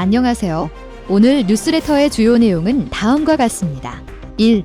안녕하세요. 오늘 뉴스레터의 주요 내용은 다음과 같습니다. 1.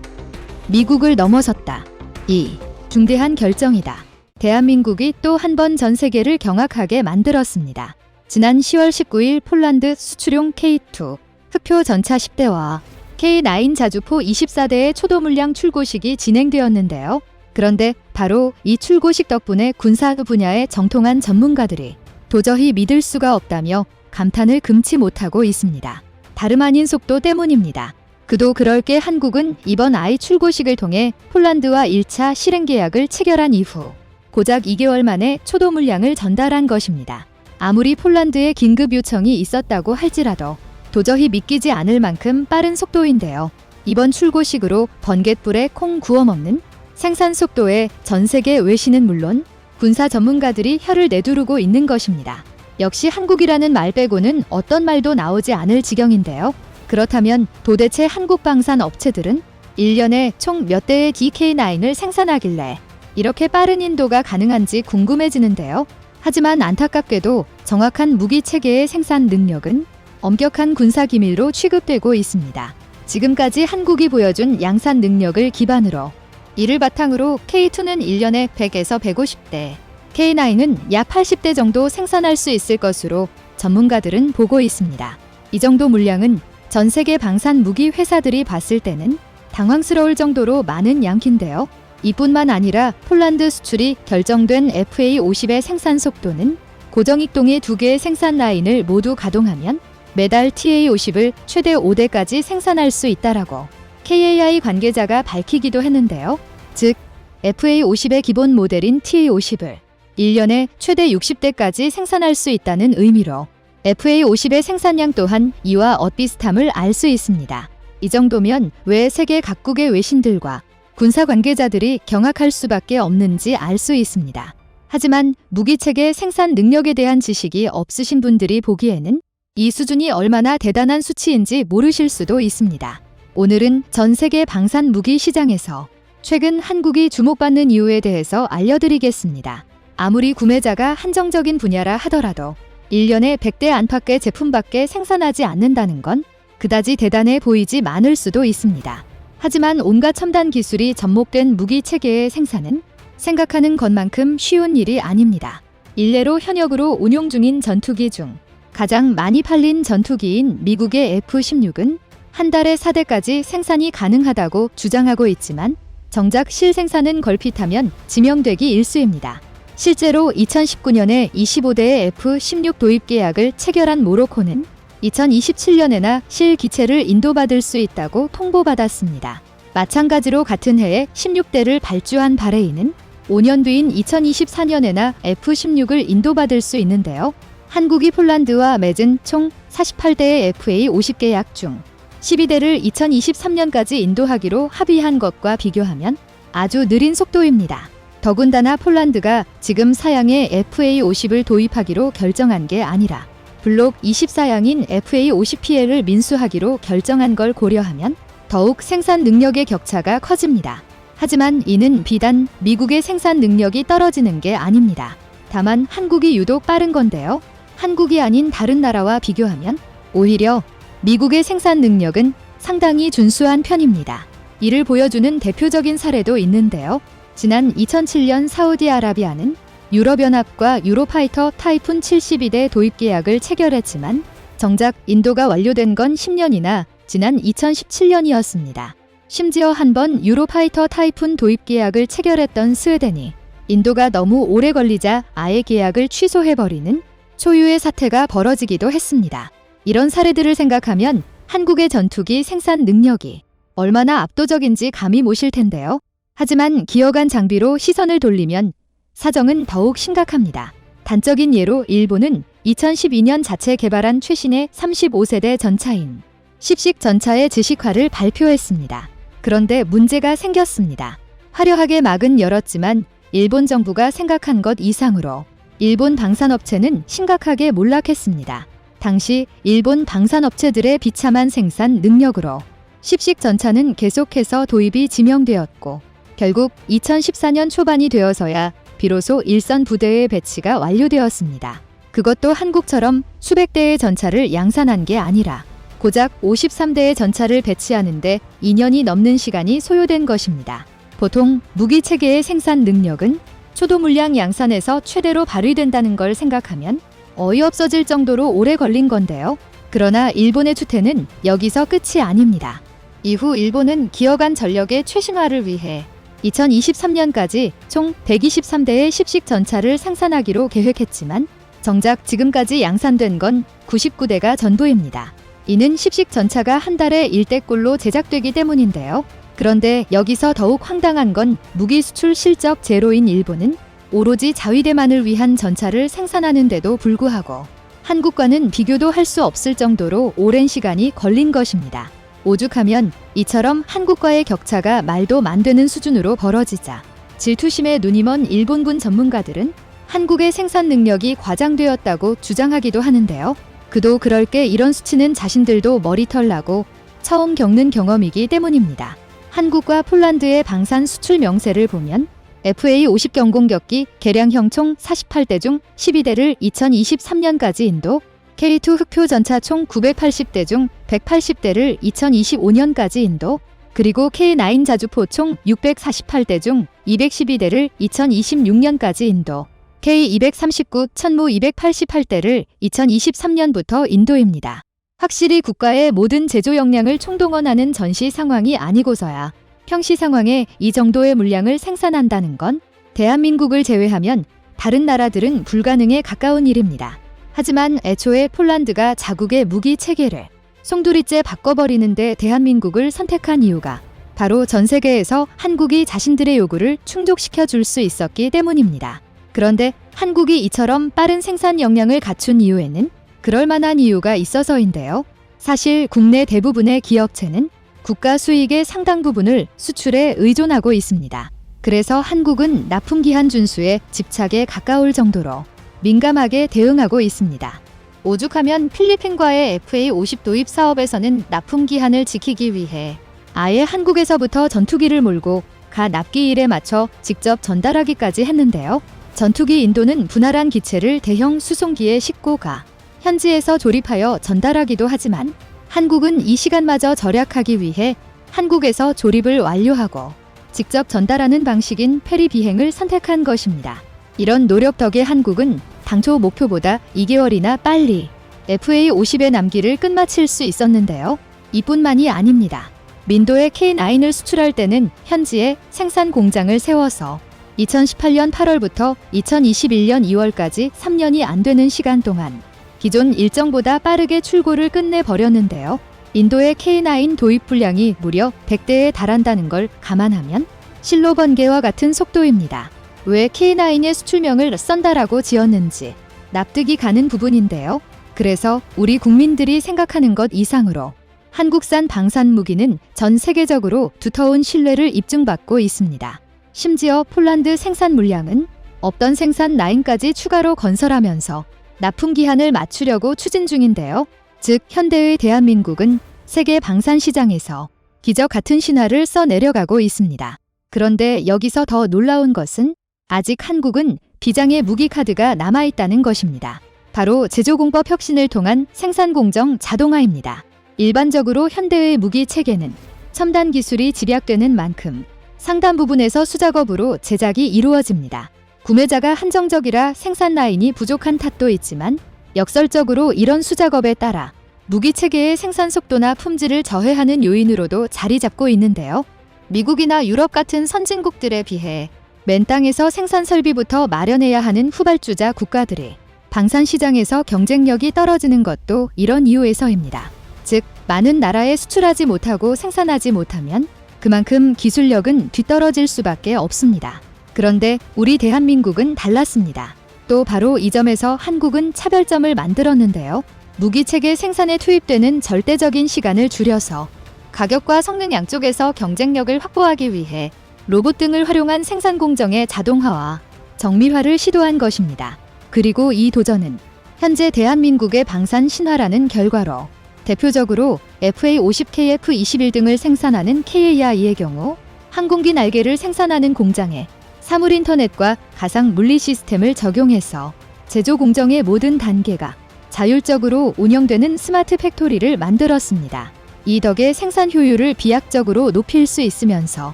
미국을 넘어섰다. 2. 중대한 결정이다. 대한민국이 또 한 번 전 세계를 경악하게 만들었습니다. 지난 10월 19일 폴란드 수출용 K2 흑표 전차 10대와 K9 자주포 24대의 초도 물량 출고식이 진행되었는데요. 그런데 바로 이 출고식 덕분에 군사 분야의 정통한 전문가들이 도저히 믿을 수가 없다며 감탄을 금치 못하고 있습니다. 다름 아닌 속도 때문입니다. 그도 그럴 게 한국은 이번 아이 출고식을 통해 폴란드와 1차 실행 계약을 체결한 이후 고작 2개월 만에 초도 물량을 전달한 것입니다. 아무리 폴란드에 긴급 요청이 있었다고 할지라도 도저히 믿기지 않을 만큼 빠른 속도인데요. 이번 출고식으로 번갯불에 콩 구워 먹는 생산 속도에 전 세계 외신은 물론 군사 전문가들이 혀를 내두르고 있는 것입니다. 역시 한국이라는 말 빼고는 어떤 말도 나오지 않을 지경인데요. 그렇다면 도대체 한국 방산 업체들은 1년에 총 몇 대의 DK9을 생산하길래 이렇게 빠른 인도가 가능한지 궁금해지는데요. 하지만 안타깝게도 정확한 무기 체계의 생산 능력은 엄격한 군사 기밀로 취급되고 있습니다. 지금까지 한국이 보여준 양산 능력을 기반으로 이를 바탕으로 K2는 1년에 100에서 150대, K9은 약 80대 정도 생산할 수 있을 것으로 전문가들은 보고 있습니다. 이 정도 물량은 전 세계 방산 무기 회사들이 봤을 때는 당황스러울 정도로 많은 양인데요. 이뿐만 아니라 폴란드 수출이 결정된 FA50의 생산 속도는 고정익동의 2개의 생산 라인을 모두 가동하면 매달 TA50을 최대 5대까지 생산할 수 있다라고 KAI 관계자가 밝히기도 했는데요. 즉, FA50의 기본 모델인 TA50을 1년에 최대 60대까지 생산할 수 있다는 의미로 FA50의 생산량 또한 이와 엇비슷함을 알 수 있습니다. 이 정도면 왜 세계 각국의 외신들과 군사 관계자들이 경악할 수밖에 없는지 알 수 있습니다. 하지만 무기체계 생산 능력에 대한 지식이 없으신 분들이 보기에는 이 수준이 얼마나 대단한 수치인지 모르실 수도 있습니다. 오늘은 전 세계 방산 무기 시장에서 최근 한국이 주목받는 이유에 대해서 알려드리겠습니다. 아무리 구매자가 한정적인 분야라 하더라도 1년에 100대 안팎의 제품밖에 생산하지 않는다는 건 그다지 대단해 보이지 않을 수도 있습니다. 하지만 온갖 첨단 기술이 접목된 무기 체계의 생산은 생각하는 것만큼 쉬운 일이 아닙니다. 일례로 현역으로 운용 중인 전투기 중 가장 많이 팔린 전투기인 미국의 F-16은 한 달에 4대까지 생산이 가능하다고 주장하고 있지만 정작 실생산은 걸핏하면 지명되기 일쑤입니다. 실제로 2019년에 25대의 F-16 도입 계약을 체결한 모로코는 2027년에나 실기체를 인도받을 수 있다고 통보받았습니다. 마찬가지로 같은 해에 16대를 발주한 바레인은 5년 뒤인 2024년에나 F-16을 인도받을 수 있는데요. 한국이 폴란드와 맺은 총 48대의 FA50 계약 중 12대를 2023년까지 인도하기로 합의한 것과 비교하면 아주 느린 속도입니다. 더군다나 폴란드가 지금 사양의 FA50을 도입하기로 결정한 게 아니라 블록 24양인 FA50PL을 민수하기로 결정한 걸 고려하면 더욱 생산 능력의 격차가 커집니다. 하지만 이는 비단 미국의 생산 능력이 떨어지는 게 아닙니다. 다만 한국이 유독 빠른 건데요. 한국이 아닌 다른 나라와 비교하면 오히려 미국의 생산 능력은 상당히 준수한 편입니다. 이를 보여주는 대표적인 사례도 있는데요. 지난 2007년 사우디아라비아는 유럽연합과 유로파이터 타이푼 72대 도입 계약을 체결했지만 정작 인도가 완료된 건 10년이나 지난 2017년이었습니다. 심지어 한 번 유로파이터 타이푼 도입 계약을 체결했던 스웨덴이 인도가 너무 오래 걸리자 아예 계약을 취소해버리는 초유의 사태가 벌어지기도 했습니다. 이런 사례들을 생각하면 한국의 전투기 생산 능력이 얼마나 압도적인지 감이 모실 텐데요. 하지만 기어간 장비로 시선을 돌리면 사정은 더욱 심각합니다. 단적인 예로 일본은 2012년 자체 개발한 최신의 35세대 전차인 십식 전차의 지식화를 발표했습니다. 그런데 문제가 생겼습니다. 화려하게 막은 열었지만 일본 정부가 생각한 것 이상으로 일본 방산업체는 심각하게 몰락했습니다. 당시 일본 방산업체들의 비참한 생산 능력으로 십식 전차는 계속해서 도입이 지명되었고 결국 2014년 초반이 되어서야 비로소 일선 부대의 배치가 완료되었습니다. 그것도 한국처럼 수백 대의 전차를 양산한 게 아니라 고작 53대의 전차를 배치하는데 2년이 넘는 시간이 소요된 것입니다. 보통 무기 체계의 생산 능력은 초도 물량 양산에서 최대로 발휘된다는 걸 생각하면 어이없어질 정도로 오래 걸린 건데요. 그러나 일본의 추태는 여기서 끝이 아닙니다. 이후 일본은 기어간 전력의 최신화를 위해 2023년까지 총 123대의 십식 전차를 생산하기로 계획했지만 정작 지금까지 양산된 건 99대가 전부입니다. 이는 십식 전차가 한 달에 1대꼴로 제작되기 때문인데요. 그런데 여기서 더욱 황당한 건 무기 수출 실적 제로인 일본은 오로지 자위대만을 위한 전차를 생산하는데도 불구하고 한국과는 비교도 할 수 없을 정도로 오랜 시간이 걸린 것입니다. 오죽하면 이처럼 한국과의 격차가 말도 안 되는 수준으로 벌어지자 질투심에 눈이 먼 일본군 전문가들은 한국의 생산 능력이 과장되었다고 주장하기도 하는데요. 그도 그럴 게 이런 수치는 자신들도 머리털 나고 처음 겪는 경험이기 때문입니다. 한국과 폴란드의 방산 수출 명세를 보면 FA-50 경공격기 개량형 총 48대 중 12대를 2023년까지 인도, K2 흑표 전차 총 980대 중 180대를 2025년까지 인도, 그리고 K9 자주포 총 648대 중 212대를 2026년까지 인도, K239 천무 288대를 2023년부터 인도입니다. 확실히 국가의 모든 제조 역량을 총동원하는 전시 상황이 아니고서야 평시 상황에 이 정도의 물량을 생산한다는 건 대한민국을 제외하면 다른 나라들은 불가능에 가까운 일입니다. 하지만 애초에 폴란드가 자국의 무기 체계를 송두리째 바꿔버리는데 대한민국을 선택한 이유가 바로 전 세계에서 한국이 자신들의 요구를 충족시켜 줄 수 있었기 때문입니다. 그런데 한국이 이처럼 빠른 생산 역량을 갖춘 이유에는 그럴 만한 이유가 있어서인데요. 사실 국내 대부분의 기업체는 국가 수익의 상당 부분을 수출에 의존하고 있습니다. 그래서 한국은 납품기한 준수에 집착에 가까울 정도로 민감하게 대응하고 있습니다. 오죽하면 필리핀과의 FA-50 도입 사업에서는 납품기한을 지키기 위해 아예 한국에서부터 전투기를 몰고 가 납기일에 맞춰 직접 전달하기까지 했는데요. 전투기 인도는 분할한 기체를 대형 수송기에 싣고 가 현지에서 조립하여 전달하기도 하지만 한국은 이 시간마저 절약하기 위해 한국에서 조립을 완료하고 직접 전달하는 방식인 페리 비행을 선택한 것입니다. 이런 노력 덕에 한국은 당초 목표보다 2개월이나 빨리 FA-50의 남기를 끝마칠 수 있었는데요. 이뿐만이 아닙니다. 민도의 K9을 수출할 때는 현지에 생산 공장을 세워서 2018년 8월부터 2021년 2월까지 3년이 안 되는 시간 동안 기존 일정보다 빠르게 출고를 끝내버렸는데요. 인도의 K9 도입 분량이 무려 100대에 달한다는 걸 감안하면 실로 번개와 같은 속도입니다. 왜 K9의 수출명을 썬다라고 지었는지 납득이 가는 부분인데요. 그래서 우리 국민들이 생각하는 것 이상으로 한국산 방산 무기는 전 세계적으로 두터운 신뢰를 입증받고 있습니다. 심지어 폴란드 생산 물량은 없던 생산 라인까지 추가로 건설하면서 납품 기한을 맞추려고 추진 중인데요. 즉 현대의 대한민국은 세계 방산 시장에서 기적 같은 신화를 써내려가고 있습니다. 그런데 여기서 더 놀라운 것은 아직 한국은 비장의 무기 카드가 남아있다는 것입니다. 바로 제조공법 혁신을 통한 생산공정 자동화입니다. 일반적으로 현대의 무기 체계는 첨단 기술이 집약되는 만큼 상단 부분에서 수작업으로 제작이 이루어집니다. 구매자가 한정적이라 생산 라인이 부족한 탓도 있지만 역설적으로 이런 수작업에 따라 무기 체계의 생산 속도나 품질을 저해하는 요인으로도 자리 잡고 있는데요. 미국이나 유럽 같은 선진국들에 비해 맨 땅에서 생산 설비부터 마련해야 하는 후발주자 국가들이 방산 시장에서 경쟁력이 떨어지는 것도 이런 이유에서입니다. 즉, 많은 나라에 수출하지 못하고 생산하지 못하면 그만큼 기술력은 뒤떨어질 수밖에 없습니다. 그런데 우리 대한민국은 달랐습니다. 또 바로 이 점에서 한국은 차별점을 만들었는데요. 무기체계 생산에 투입되는 절대적인 시간을 줄여서 가격과 성능 양쪽에서 경쟁력을 확보하기 위해 로봇 등을 활용한 생산 공정의 자동화와 정밀화를 시도한 것입니다. 그리고 이 도전은 현재 대한민국의 방산 신화라는 결과로 대표적으로 FA-50KF-21 등을 생산하는 KAI의 경우 항공기 날개를 생산하는 공장에 사물 인터넷과 가상 물리 시스템을 적용해서 제조 공정의 모든 단계가 자율적으로 운영되는 스마트 팩토리를 만들었습니다. 이 덕에 생산 효율을 비약적으로 높일 수 있으면서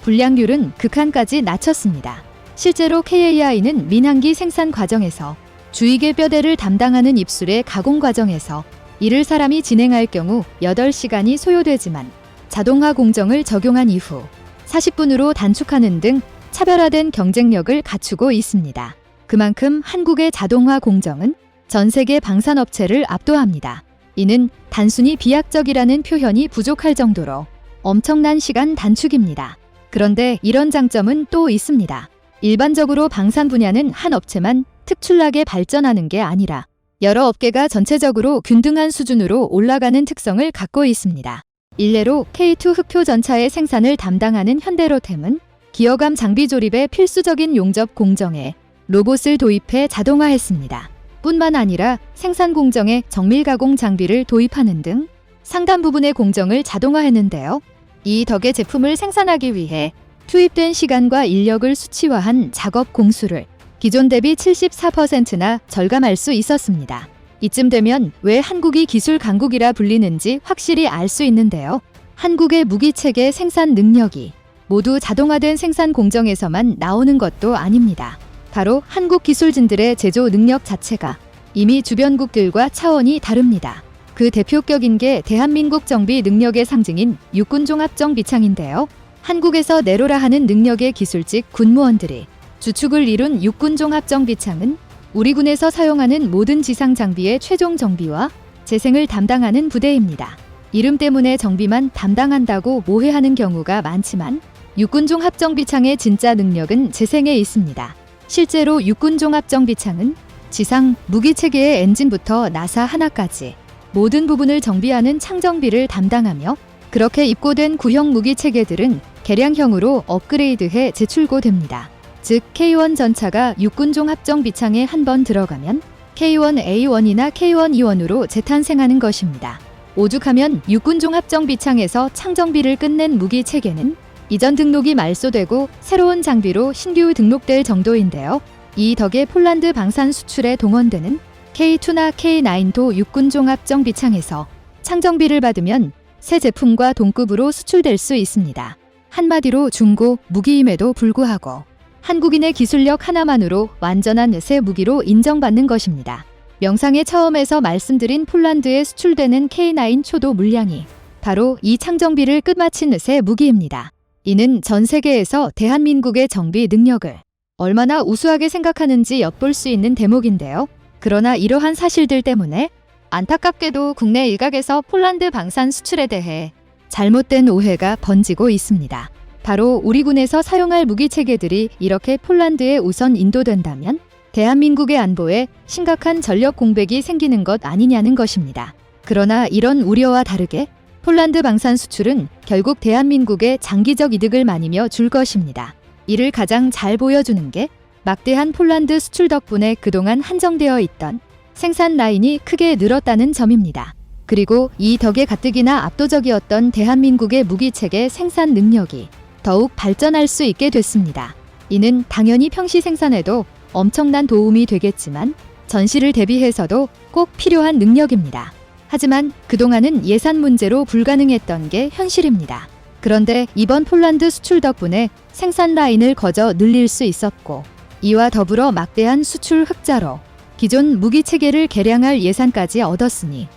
불량률은 극한까지 낮췄습니다. 실제로 KAI는 민항기 생산 과정에서 주익의 뼈대를 담당하는 입술의 가공 과정에서 이를 사람이 진행할 경우 8시간이 소요되지만 자동화 공정을 적용한 이후 40분으로 단축하는 등 차별화된 경쟁력을 갖추고 있습니다. 그만큼 한국의 자동화 공정은 전 세계 방산업체를 압도합니다. 이는 단순히 비약적이라는 표현이 부족할 정도로 엄청난 시간 단축입니다. 그런데 이런 장점은 또 있습니다. 일반적으로 방산 분야는 한 업체만 특출나게 발전하는 게 아니라 여러 업계가 전체적으로 균등한 수준으로 올라가는 특성을 갖고 있습니다. 일례로 K2 흑표 전차의 생산을 담당하는 현대로템은 기어감 장비 조립의 필수적인 용접 공정에 로봇을 도입해 자동화했습니다. 뿐만 아니라 생산 공정에 정밀 가공 장비를 도입하는 등 상당 부분의 공정을 자동화했는데요. 이 덕에 제품을 생산하기 위해 투입된 시간과 인력을 수치화한 작업 공수를 기존 대비 74%나 절감할 수 있었습니다. 이쯤 되면 왜 한국이 기술 강국이라 불리는지 확실히 알 수 있는데요. 한국의 무기체계 생산 능력이 모두 자동화된 생산 공정에서만 나오는 것도 아닙니다. 바로 한국 기술진들의 제조 능력 자체가 이미 주변국들과 차원이 다릅니다. 그 대표격인 게 대한민국 정비 능력의 상징인 육군종합정비창인데요. 한국에서 내로라 하는 능력의 기술직 군무원들이 주축을 이룬 육군종합정비창은 우리 군에서 사용하는 모든 지상 장비의 최종 정비와 재생을 담당하는 부대입니다. 이름 때문에 정비만 담당한다고 오해하는 경우가 많지만 육군종합정비창의 진짜 능력은 재생에 있습니다. 실제로 육군종합정비창은 지상 무기체계의 엔진부터 나사 하나까지 모든 부분을 정비하는 창정비를 담당하며 그렇게 입고된 구형 무기체계들은 개량형으로 업그레이드해 재출고됩니다. 즉 K1 전차가 육군종합정비창에 한번 들어가면 K1A1이나 K1E1으로 재탄생하는 것입니다. 오죽하면 육군종합정비창에서 창정비를 끝낸 무기체계는 이전 등록이 말소되고 새로운 장비로 신규 등록될 정도인데요. 이 덕에 폴란드 방산 수출에 동원되는 K2나 K9도 육군종합정비창에서 창정비를 받으면 새 제품과 동급으로 수출될 수 있습니다. 한마디로 중고 무기임에도 불구하고 한국인의 기술력 하나만으로 완전한 새 무기로 인정받는 것입니다. 명상의 처음에서 말씀드린 폴란드에 수출되는 K9 초도 물량이 바로 이 창정비를 끝마친 새 무기입니다. 이는 전 세계에서 대한민국의 정비 능력을 얼마나 우수하게 생각하는지 엿볼 수 있는 대목인데요. 그러나 이러한 사실들 때문에 안타깝게도 국내 일각에서 폴란드 방산 수출에 대해 잘못된 오해가 번지고 있습니다. 바로 우리 군에서 사용할 무기체계들이 이렇게 폴란드에 우선 인도된다면 대한민국의 안보에 심각한 전력 공백이 생기는 것 아니냐는 것입니다. 그러나 이런 우려와 다르게 폴란드 방산 수출은 결국 대한민국의 장기적 이득을 많이며 줄 것입니다. 이를 가장 잘 보여주는 게 막대한 폴란드 수출 덕분에 그동안 한정되어 있던 생산 라인이 크게 늘었다는 점입니다. 그리고 이 덕에 가뜩이나 압도적이었던 대한민국의 무기체계 생산 능력이 더욱 발전할 수 있게 됐습니다. 이는 당연히 평시 생산에도 엄청난 도움이 되겠지만 전시를 대비해서도 꼭 필요한 능력입니다. 하지만 그동안은 예산 문제로 불가능했던 게 현실입니다. 그런데 이번 폴란드 수출 덕분에 생산 라인을 거저 늘릴 수 있었고 이와 더불어 막대한 수출 흑자로 기존 무기 체계를 개량할 예산까지 얻었으니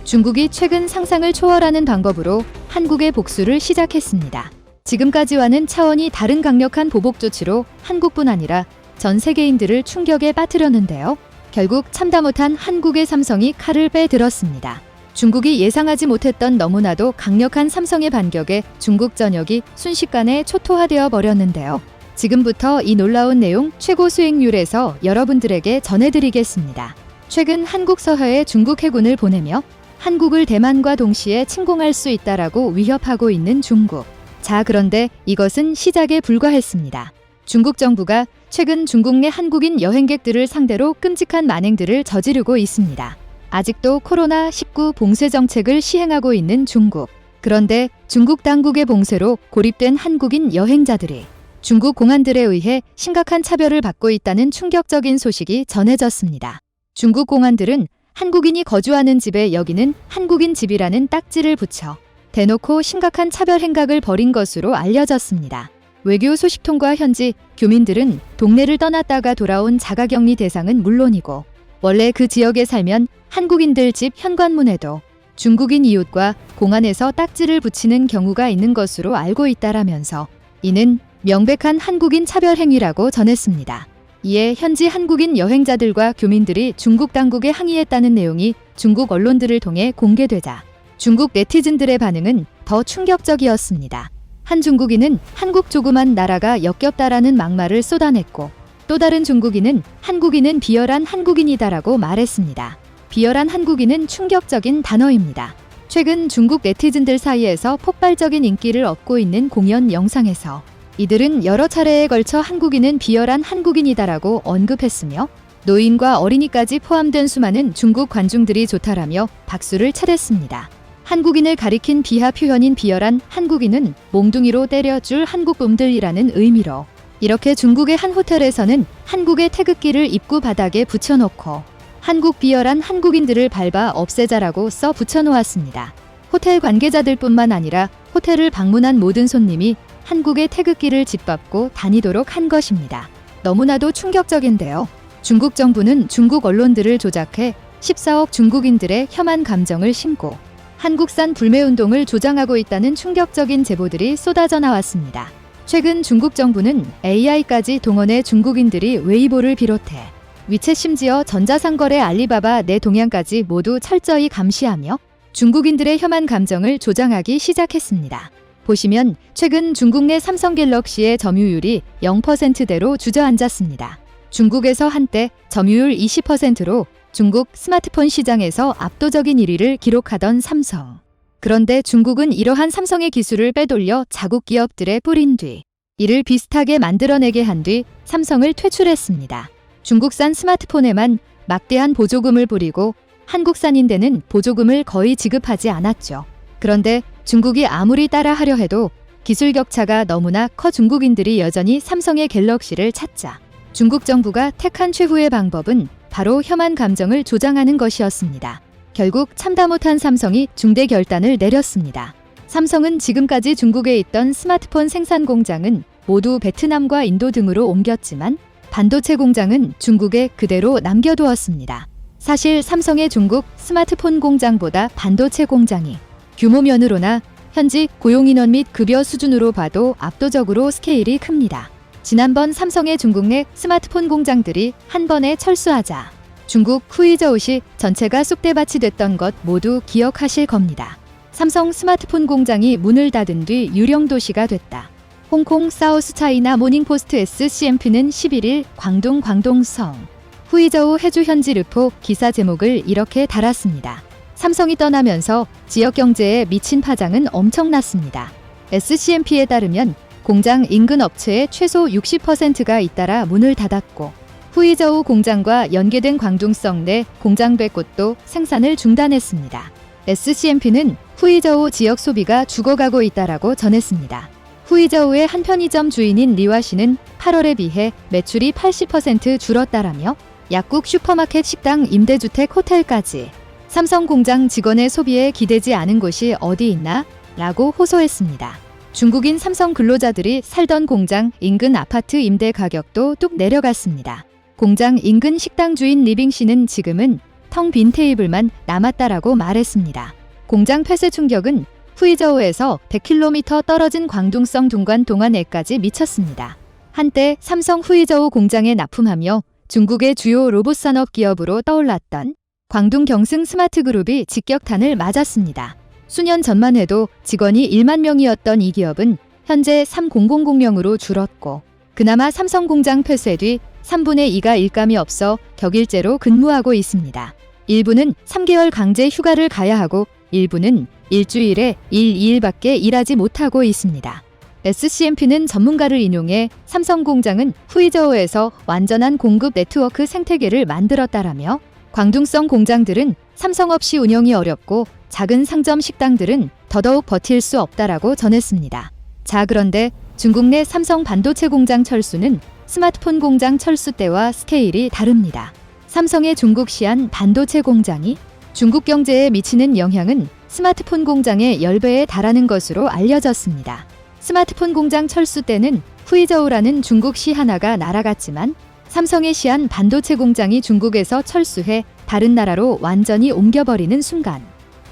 중국이 최근 상상을 초월하는 방법으로 한국의 복수를 시작했습니다. 지금까지와는 차원이 다른 강력한 보복 조치로 한국뿐 아니라 전 세계인들을 충격에 빠뜨렸는데요. 결국 참다 못한 한국의 삼성이 칼을 빼들었습니다. 중국이 예상하지 못했던 너무나도 강력한 삼성의 반격에 중국 전역이 순식간에 초토화되어 버렸는데요. 지금부터 이 놀라운 내용 최고 수익률에서 여러분들에게 전해드리겠습니다. 최근 한국 서해에 중국 해군을 보내며 한국을 대만과 동시에 침공할 수 있다라고 위협하고 있는 중국. 자, 그런데 이것은 시작에 불과했습니다. 중국 정부가 최근 중국 내 한국인 여행객들을 상대로 끔찍한 만행들을 저지르고 있습니다. 아직도 코로나19 봉쇄 정책을 시행하고 있는 중국. 그런데 중국 당국의 봉쇄로 고립된 한국인 여행자들이 중국 공안들에 의해 심각한 차별을 받고 있다는 충격적인 소식이 전해졌습니다. 중국 공안들은 한국인이 거주하는 집에 여기는 한국인 집이라는 딱지를 붙여 대놓고 심각한 차별 행각을 벌인 것으로 알려졌습니다. 외교 소식통과 현지 교민들은 동네를 떠났다가 돌아온 자가격리 대상은 물론이고 원래 그 지역에 살면 한국인들 집 현관문에도 중국인 이웃과 공안에서 딱지를 붙이는 경우가 있는 것으로 알고 있다라면서 이는 명백한 한국인 차별 행위라고 전했습니다. 이에 현지 한국인 여행자들과 교민들이 중국 당국에 항의했다는 내용이 중국 언론들을 통해 공개되자 중국 네티즌들의 반응은 더 충격적이었습니다. 한 중국인은 한국 조그만 나라가 역겹다라는 막말을 쏟아냈고 또 다른 중국인은 한국인은 비열한 한국인이다라고 말했습니다. 비열한 한국인은 충격적인 단어입니다. 최근 중국 네티즌들 사이에서 폭발적인 인기를 얻고 있는 공연 영상에서 이들은 여러 차례에 걸쳐 한국인은 비열한 한국인이다라고 언급했으며 노인과 어린이까지 포함된 수많은 중국 관중들이 좋다라며 박수를 차댔습니다. 한국인을 가리킨 비하 표현인 비열한 한국인은 몽둥이로 때려줄 한국놈들이라는 의미로 이렇게 중국의 한 호텔에서는 한국의 태극기를 입구 바닥에 붙여놓고 한국 비열한 한국인들을 밟아 없애자라고 써 붙여놓았습니다. 호텔 관계자들뿐만 아니라 호텔을 방문한 모든 손님이 한국의 태극기를 짓밟고 다니도록 한 것입니다. 너무나도 충격적인데요. 중국 정부는 중국 언론들을 조작해 14억 중국인들의 혐한 감정을 심고 한국산 불매운동을 조장하고 있다는 충격적인 제보들이 쏟아져 나왔습니다. 최근 중국 정부는 AI까지 동원해 중국인들이 웨이보를 비롯해 위챗 심지어 전자상거래 알리바바 내 동향까지 모두 철저히 감시하며 중국인들의 혐한 감정을 조장하기 시작했습니다. 보시면 최근 중국 내 삼성 갤럭시의 점유율이 0%대로 주저앉았습니다. 중국에서 한때 점유율 20%로 중국 스마트폰 시장에서 압도적인 1위를 기록하던 삼성. 그런데 중국은 이러한 삼성의 기술을 빼돌려 자국 기업들에 뿌린 뒤 이를 비슷하게 만들어내게 한 뒤 삼성을 퇴출했습니다. 중국산 스마트폰에만 막대한 보조금을 뿌리고 한국산인데는 보조금을 거의 지급하지 않았죠. 그런데 중국이 아무리 따라하려 해도 기술 격차가 너무나 커 중국인들이 여전히 삼성의 갤럭시를 찾자 중국 정부가 택한 최후의 방법은 바로 혐한 감정을 조장하는 것이었습니다. 결국 참다 못한 삼성이 중대 결단을 내렸습니다. 삼성은 지금까지 중국에 있던 스마트폰 생산 공장은 모두 베트남과 인도 등으로 옮겼지만 반도체 공장은 중국에 그대로 남겨두었습니다. 사실 삼성의 중국 스마트폰 공장보다 반도체 공장이 규모면으로나 현지 고용인원 및 급여 수준으로 봐도 압도적으로 스케일이 큽니다. 지난번 삼성의 중국 내 스마트폰 공장들이 한 번에 철수하자 중국 후이저우시 전체가 쑥대밭이 됐던 것 모두 기억하실 겁니다. 삼성 스마트폰 공장이 문을 닫은 뒤 유령 도시가 됐다. 홍콩 사우스 차이나 모닝포스트 SCMP는 11일 광동성 후이저우 해주 현지 르포 기사 제목을 이렇게 달았습니다. 삼성이 떠나면서 지역 경제에 미친 파장은 엄청났습니다. SCMP에 따르면 공장 인근 업체의 최소 60%가 잇따라 문을 닫았고 후이저우 공장과 연계된 광둥성 내 공장 배 곳도 생산을 중단했습니다. SCMP는 후이저우 지역 소비가 죽어가고 있다라고 전했습니다. 후이저우의 한 편의점 주인인 리와 씨는 8월에 비해 매출이 80% 줄었다라며 약국 슈퍼마켓 식당 임대주택 호텔까지 삼성 공장 직원의 소비에 기대지 않은 곳이 어디 있나? 라고 호소했습니다. 중국인 삼성 근로자들이 살던 공장 인근 아파트 임대 가격도 뚝 내려갔습니다. 공장 인근 식당 주인 리빙 씨는 지금은 텅 빈 테이블만 남았다라고 말했습니다. 공장 폐쇄 충격은 후이저우에서 100km 떨어진 광둥성 둥관 동안에까지 미쳤습니다. 한때 삼성 후이저우 공장에 납품하며 중국의 주요 로봇 산업 기업으로 떠올랐던 광둥 경승 스마트 그룹이 직격탄을 맞았습니다. 수년 전만 해도 직원이 1만 명이었던 이 기업은 현재 3,000명으로 줄었고 그나마 삼성 공장 폐쇄 뒤 3분의 2가 일감이 없어 격일제로 근무하고 있습니다. 일부는 3개월 강제 휴가를 가야 하고 일부는 일주일에 2일밖에 일하지 못하고 있습니다. SCMP는 전문가를 인용해 삼성 공장은 후이저우에서 완전한 공급 네트워크 생태계를 만들었다라며 광둥성 공장들은 삼성 없이 운영이 어렵고 작은 상점 식당들은 더더욱 버틸 수 없다라고 전했습니다. 자, 그런데 중국 내 삼성 반도체 공장 철수는 스마트폰 공장 철수 때와 스케일이 다릅니다. 삼성의 중국 시안 반도체 공장이 중국 경제에 미치는 영향은 스마트폰 공장의 10배에 달하는 것으로 알려졌습니다. 스마트폰 공장 철수 때는 후이저우라는 중국 시 하나가 날아갔지만 삼성의 시안 반도체 공장이 중국에서 철수해 다른 나라로 완전히 옮겨버리는 순간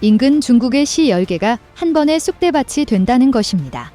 인근 중국의 시 10개가 한 번에 쑥대밭이 된다는 것입니다.